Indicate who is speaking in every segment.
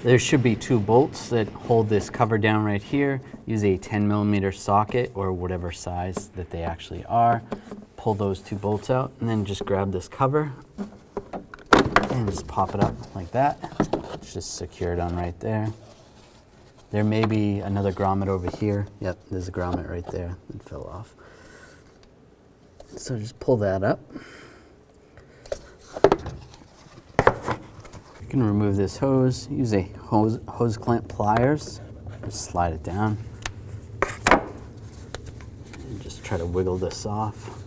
Speaker 1: There should be 2 bolts that hold this cover down right here. Use a 10mm socket or whatever size that they actually are. Pull those 2 bolts out and then just grab this cover and just pop it up like that. It's just secured on right there. There may be another grommet over here. Yep, there's a grommet right there that fell off. So just pull that up. You can remove this hose. Use a hose clamp pliers. Just slide it down. And just try to wiggle this off.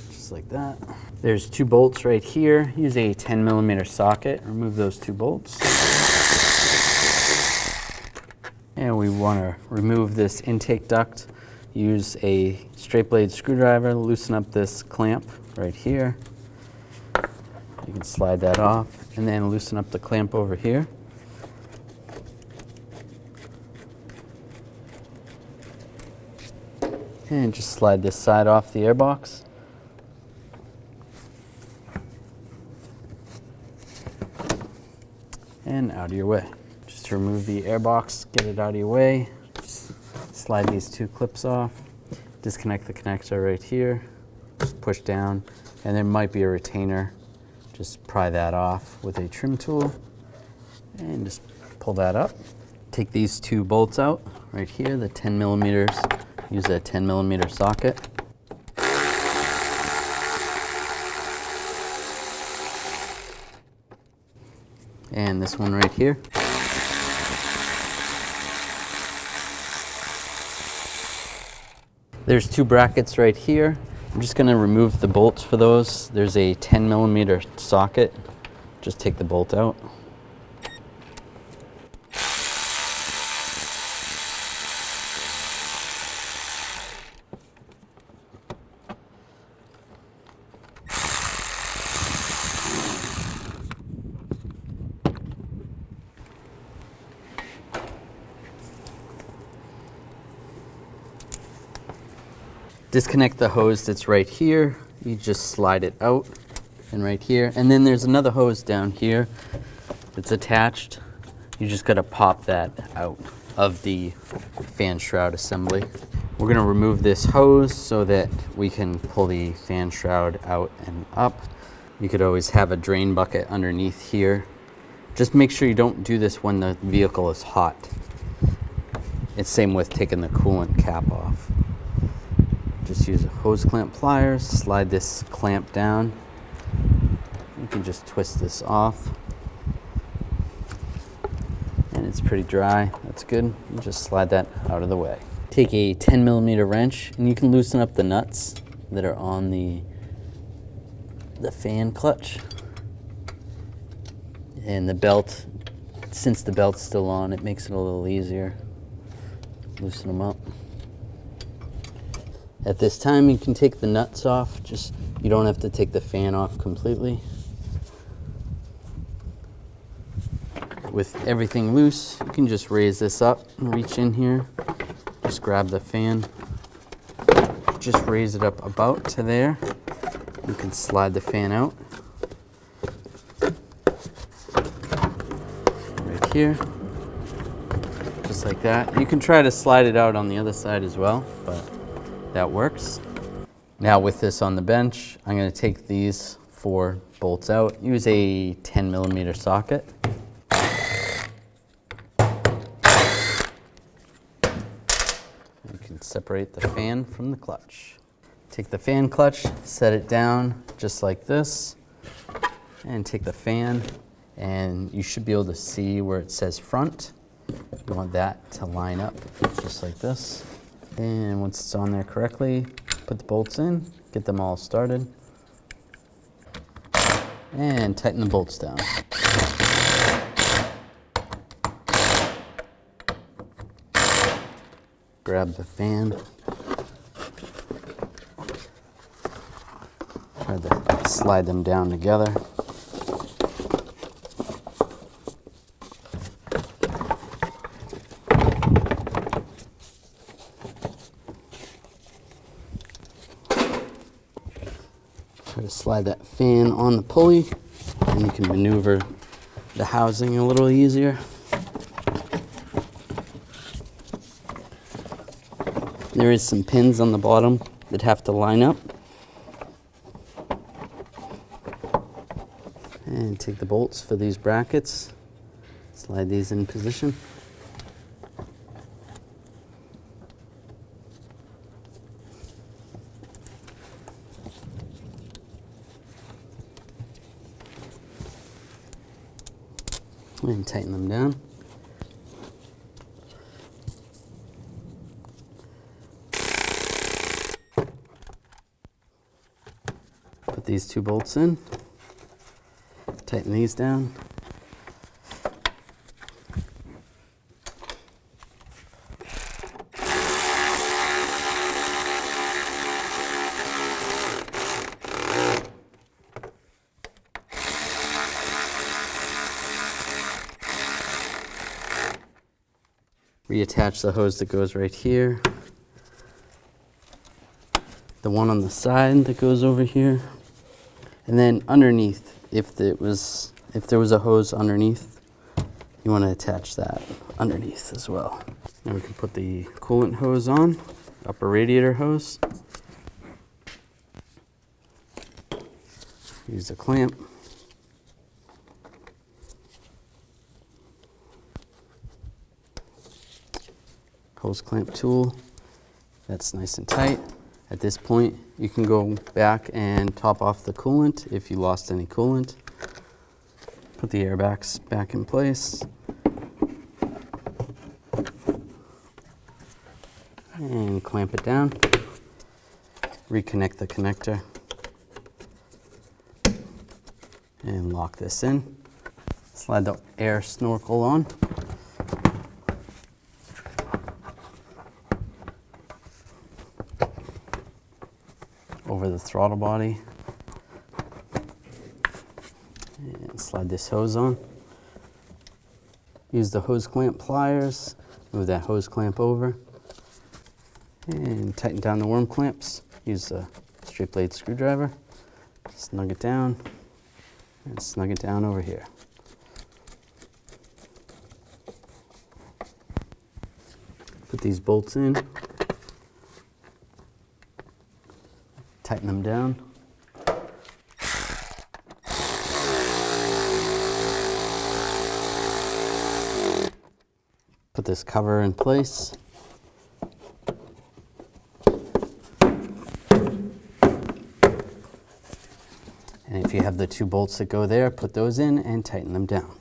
Speaker 1: Just like that. There's 2 bolts right here. Use a 10mm socket. Remove those 2 bolts. And we want to remove this intake duct. Use a straight blade screwdriver, loosen up this clamp right here. You can slide that off and then loosen up the clamp over here. And just slide this side off the airbox. And out of your way. Just to remove the airbox, get it out of your way. Just slide these 2 clips off. Disconnect the connector right here. Just push down, and there might be a retainer. Just pry that off with a trim tool, and just pull that up. Take these 2 bolts out right here, the 10mm. Use a 10mm socket. And this one right here. There's 2 brackets right here. I'm just going to remove the bolts for those. There's a 10mm socket. Just take the bolt out. Disconnect the hose that's right here. You just slide it out and right here. And then there's another hose down here that's attached. You just gotta pop that out of the fan shroud assembly. We're gonna remove this hose so that we can pull the fan shroud out and up. You could always have a drain bucket underneath here. Just make sure you don't do this when the vehicle is hot. It's same with taking the coolant cap off. Just use a hose clamp pliers, slide this clamp down. You can just twist this off. And it's pretty dry, that's good. You just slide that out of the way. Take a 10mm wrench and you can loosen up the nuts that are on the fan clutch. And the belt, since the belt's still on, it makes it a little easier. Loosen them up. At this time, you can take the nuts off. Just, you don't have to take the fan off completely. With everything loose, you can just raise this up and reach in here. Just grab the fan. Just raise it up about to there. You can slide the fan out. Right here. Just like that. You can try to slide it out on the other side as well, but that works. Now with this on the bench, I'm going to take these 4 bolts out. Use a 10mm socket. You can separate the fan from the clutch. Take the fan clutch, set it down just like this, and take the fan, and you should be able to see where it says front. You want that to line up just like this. And once it's on there correctly, put the bolts in, get them all started, and tighten the bolts down. Grab the fan. Try to slide them down together. slide that fan on the pulley, and you can maneuver the housing a little easier. There is some pins on the bottom that have to line up. And take the bolts for these brackets, slide these in position. And tighten them down. Put these two bolts in. Tighten these down. Reattach the hose that goes right here. The one on the side that goes over here. And then underneath, if there was a hose underneath, you want to attach that underneath as well. Now we can put the coolant hose on, upper radiator hose. Use a clamp. Hose clamp tool. That's nice and tight. At this point, you can go back and top off the coolant if you lost any coolant. Put the airbags back in place. And clamp it down. Reconnect the connector. And lock this in. Slide the air snorkel on. Over the throttle body. And slide this hose on. Use the hose clamp pliers. Move that hose clamp over. And tighten down the worm clamps. Use the straight blade screwdriver. Snug it down. And snug it down over here. Put these bolts in. Tighten them down. Put this cover in place. And if you have the two bolts that go there, put those in and tighten them down.